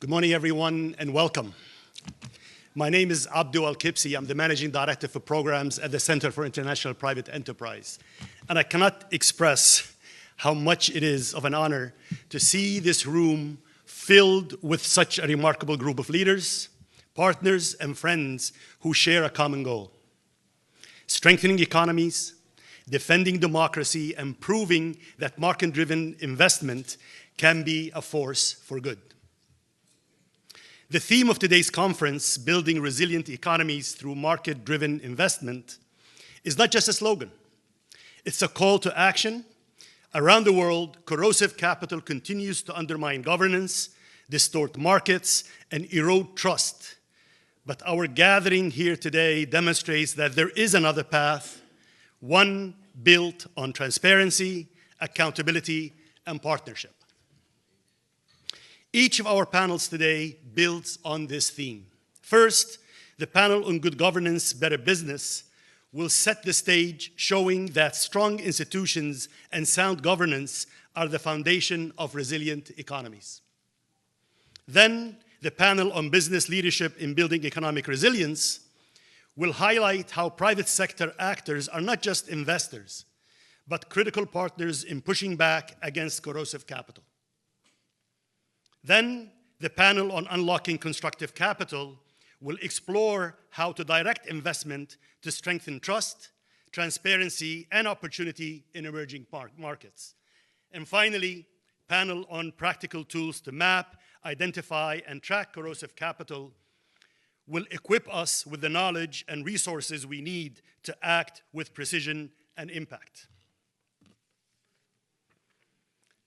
Good morning, everyone, and welcome. My name is Abdul Al-Kibsi. I'm the Managing Director for Programs at the Center for International Private Enterprise. And I cannot express how much it is of an honor to see this room filled with such a remarkable group of leaders, partners, and friends who share a common goal: strengthening economies, defending democracy, and proving that market-driven investment can be a force for good. The theme of today's conference, Building Resilient Economies Through Market-Driven Investment, is not just a slogan. It's a call to action. Around the world, corrosive capital continues to undermine governance, distort markets, and erode trust. But our gathering here today demonstrates that there is another path, one built on transparency, accountability, and partnership. Each of our panels today builds on this theme. First, the panel on good governance, better business will set the stage, showing that strong institutions and sound governance are the foundation of resilient economies. Then, the panel on business leadership in building economic resilience will highlight how private sector actors are not just investors, but critical partners in pushing back against corrosive capital. Then, the panel on unlocking constructive capital will explore how to direct investment to strengthen trust, transparency, and opportunity in emerging markets. And finally, panel on practical tools to map, identify, and track corrosive capital will equip us with the knowledge and resources we need to act with precision and impact.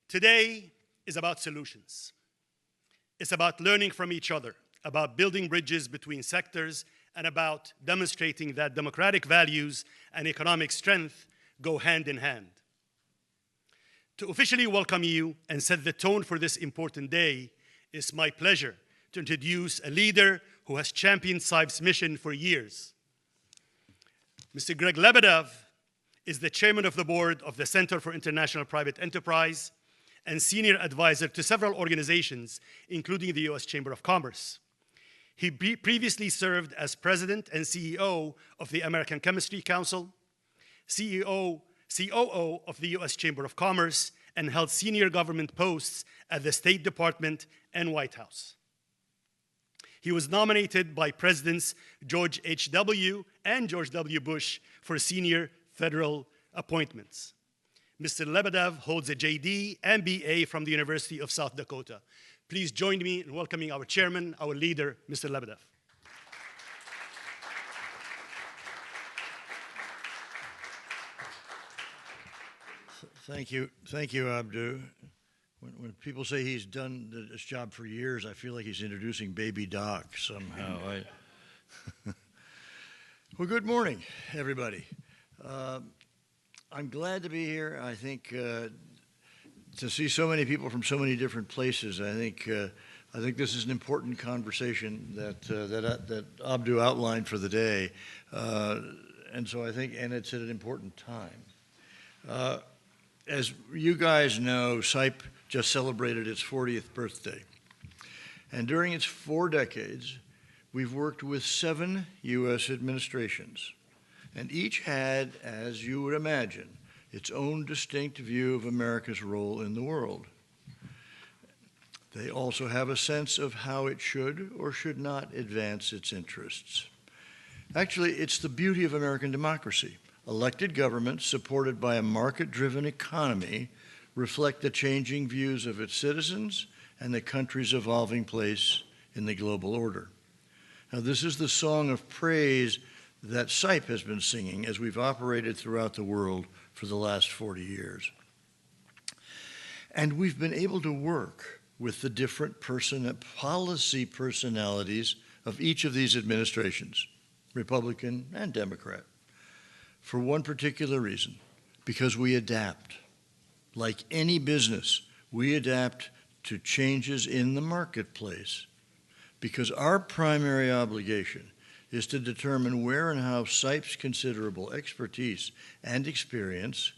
Today is about solutions. It's about learning from each other, about building bridges between sectors, and about demonstrating that democratic values and economic strength go hand in hand. To officially welcome you and set the tone for this important day, it's my pleasure to introduce a leader who has championed SIPE's mission for years. Mr. Greg Lebedev is the chairman of the board of the Center for International Private Enterprise and senior advisor to several organizations, including the U.S. Chamber of Commerce. He previously served as president and CEO of the American Chemistry Council, COO of the U.S. Chamber of Commerce, and held senior government posts at the State Department and White House. He was nominated by Presidents George H.W. and George W. Bush for senior federal appointments. Mr. Lebedev holds a JD and BA from the University of South Dakota. Please join me in welcoming our chairman, our leader, Mr. Lebedev. Thank you, Abdu. When people say he's done this job for years, I feel like he's introducing baby Doc somehow. Well, good morning, everybody. I'm glad to be here. I think to see so many people from so many different places, I think this is an important conversation that Abdu outlined for the day, and so I think, and it's at an important time. As you guys know, SIPE just celebrated its 40th birthday, and during its 4 decades, we've worked with 7 U.S. administrations. And each had, as you would imagine, its own distinct view of America's role in the world. They also have a sense of how it should or should not advance its interests. Actually, it's the beauty of American democracy. Elected governments, supported by a market-driven economy, reflect the changing views of its citizens and the country's evolving place in the global order. Now, this is the song of praise that SIPE has been singing as we've operated throughout the world for the last 40 years. And we've been able to work with the different policy personalities of each of these administrations, Republican and Democrat, for one particular reason: because we adapt. Like any business, we adapt to changes in the marketplace, because our primary obligation is to determine where and how SIPE's considerable expertise and experience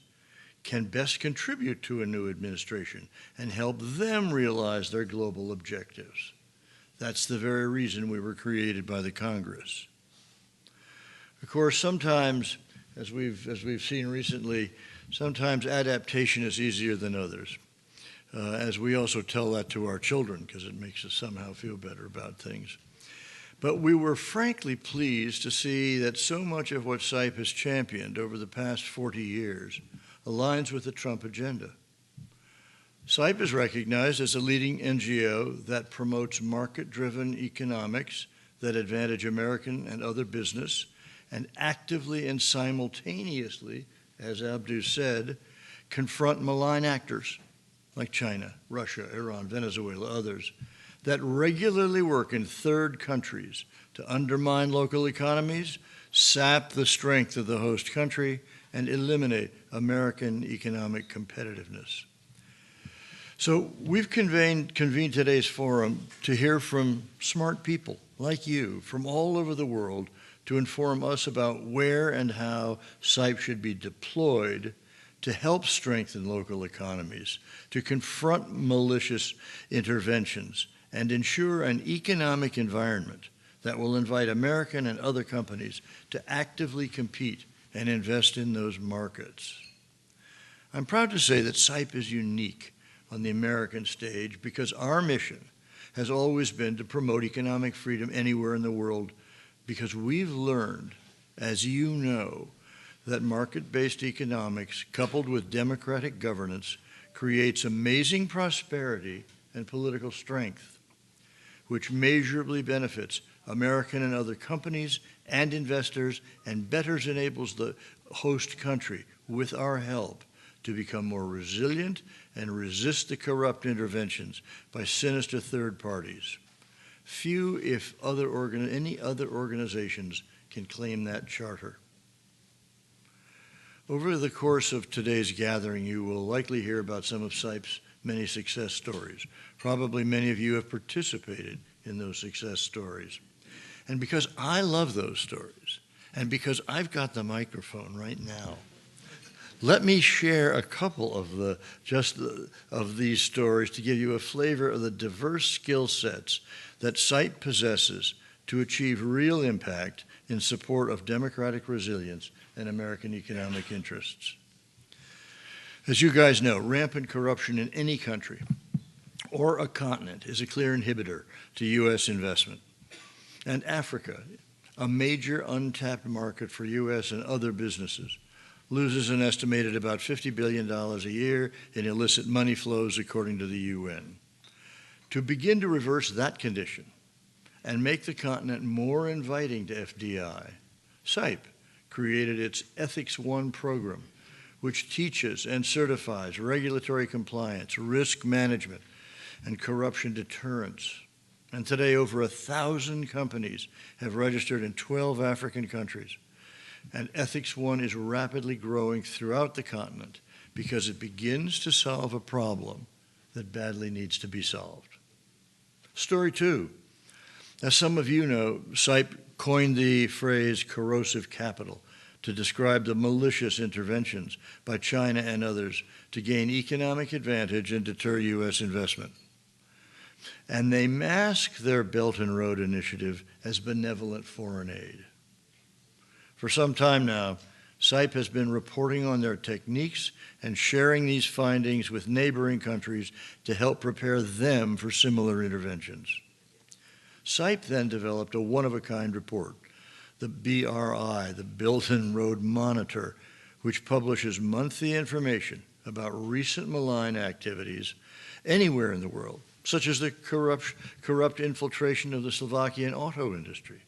can best contribute to a new administration and help them realize their global objectives. That's the very reason we were created by the Congress. Of course, sometimes, as we've seen recently, sometimes adaptation is easier than others, as we also tell that to our children because it makes us somehow feel better about things. But we were frankly pleased to see that so much of what CIPE has championed over the past 40 years aligns with the Trump agenda. CIPE is recognized as a leading NGO that promotes market-driven economics that advantage American and other business and actively and simultaneously, as Abdu said, confront malign actors like China, Russia, Iran, Venezuela, others, that regularly work in third countries to undermine local economies, sap the strength of the host country, and eliminate American economic competitiveness. So we've convened today's forum to hear from smart people like you from all over the world to inform us about where and how CIPE should be deployed to help strengthen local economies, to confront malicious interventions, and ensure an economic environment that will invite American and other companies to actively compete and invest in those markets. I'm proud to say that CIPE is unique on the American stage because our mission has always been to promote economic freedom anywhere in the world, because we've learned, as you know, that market-based economics coupled with democratic governance creates amazing prosperity and political strength, which measurably benefits American and other companies and investors and better enables the host country, with our help, to become more resilient and resist the corrupt interventions by sinister third parties. Few, if any other organizations, can claim that charter. Over the course of today's gathering, you will likely hear about some of CIPE's many success stories. Probably many of you have participated in those success stories. And because I love those stories, and because I've got the microphone right now, let me share a couple of these stories to give you a flavor of the diverse skill sets that CIPE possesses to achieve real impact in support of democratic resilience and American economic interests. As you guys know, rampant corruption in any country or a continent is a clear inhibitor to U.S. investment. And Africa, a major untapped market for U.S. and other businesses, loses an estimated about $50 billion a year in illicit money flows, according to the UN. To begin to reverse that condition and make the continent more inviting to FDI, CIPE created its Ethics One program, which teaches and certifies regulatory compliance, risk management, and corruption deterrence. And today, over 1,000 companies have registered in 12 African countries. And Ethics One is rapidly growing throughout the continent because it begins to solve a problem that badly needs to be solved. Story two. As some of you know, CIPE coined the phrase corrosive capital to describe the malicious interventions by China and others to gain economic advantage and deter U.S. investment. And they mask their Belt and Road Initiative as benevolent foreign aid. For some time now, CIPE has been reporting on their techniques and sharing these findings with neighboring countries to help prepare them for similar interventions. CIPE then developed a one-of-a-kind report, the BRI, the Belt and Road Monitor, which publishes monthly information about recent malign activities anywhere in the world, such as the corrupt infiltration of the Slovakian auto industry,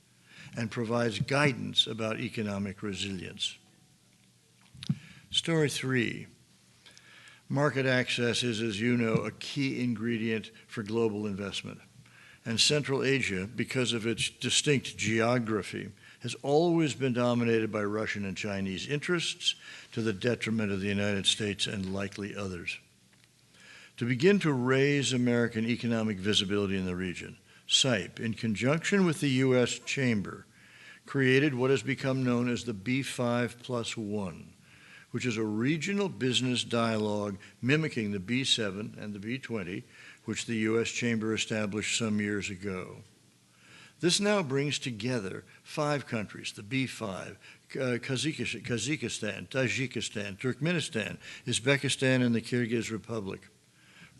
and provides guidance about economic resilience. Story three. Market access is, as you know, a key ingredient for global investment. And Central Asia, because of its distinct geography, has always been dominated by Russian and Chinese interests to the detriment of the United States and likely others. To begin to raise American economic visibility in the region, CIPE, in conjunction with the U.S. Chamber, created what has become known as the B5+1, which is a regional business dialogue mimicking the B7 and the B20, which the U.S. Chamber established some years ago. This now brings together 5 countries, the B5, Kazakhstan, Tajikistan, Turkmenistan, Uzbekistan, and the Kyrgyz Republic.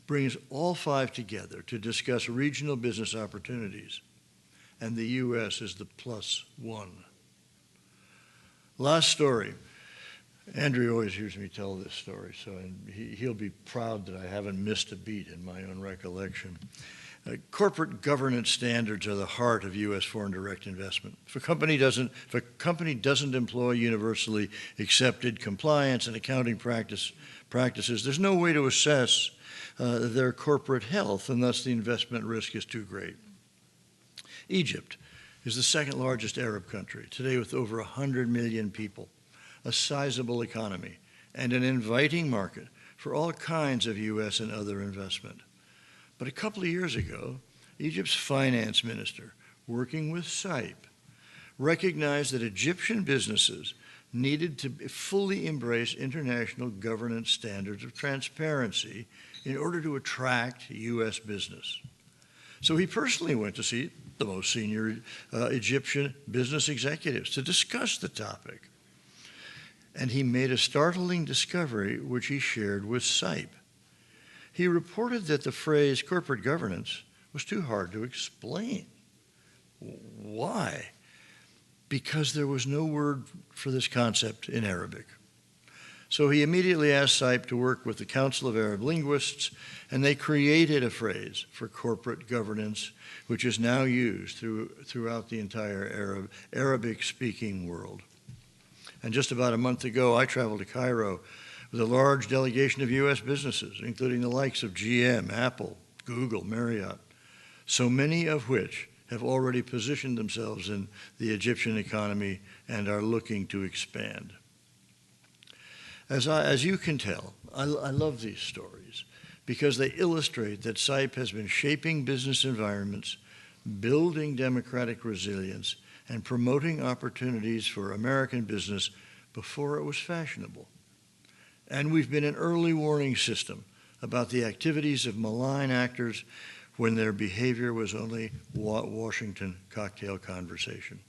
Brings all 5 together to discuss regional business opportunities. And the U.S. is the +1. Last story. Andrew always hears me tell this story, so he'll be proud that I haven't missed a beat in my own recollection. Corporate governance standards are the heart of U.S. foreign direct investment. If a company doesn't employ universally accepted compliance and accounting practices, there's no way to assess their corporate health, and thus the investment risk is too great. Egypt is the second largest Arab country, today with over 100 million people, a sizable economy, and an inviting market for all kinds of U.S. and other investment. But a couple of years ago, Egypt's finance minister, working with SAIP, recognized that Egyptian businesses needed to fully embrace international governance standards of transparency in order to attract U.S. business. So he personally went to see the most senior Egyptian business executives to discuss the topic. And he made a startling discovery, which he shared with SAIP. He reported that the phrase corporate governance was too hard to explain. Why? Because there was no word for this concept in Arabic. So he immediately asked SAIP to work with the Council of Arab Linguists, and they created a phrase for corporate governance, which is now used throughout the entire Arabic-speaking world. And just about a month ago, I traveled to Cairo with a large delegation of U.S. businesses, including the likes of GM, Apple, Google, Marriott, so many of which have already positioned themselves in the Egyptian economy and are looking to expand. As you can tell, I love these stories because they illustrate that SAIP has been shaping business environments, building democratic resilience, and promoting opportunities for American business before it was fashionable. And we've been an early warning system about the activities of malign actors when their behavior was only Washington cocktail conversation.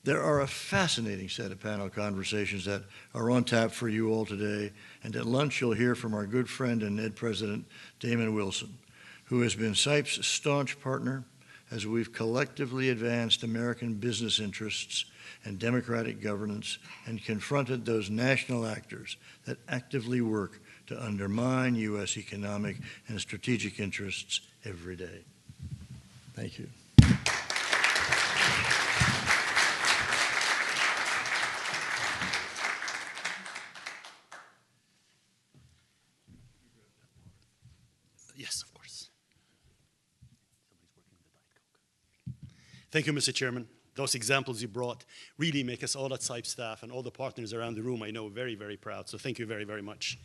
There are a fascinating set of panel conversations that are on tap for you all today, and at lunch you'll hear from our good friend and NED President, Damon Wilson, who has been SAIP's staunch partner as we've collectively advanced American business interests and democratic governance and confronted those national actors that actively work to undermine U.S. economic and strategic interests every day. Thank you. Yes, of course. Thank you, Mr. Chairman. Those examples you brought really make us all at SAIP staff and all the partners around the room, I know, very, very proud. So thank you very, very much.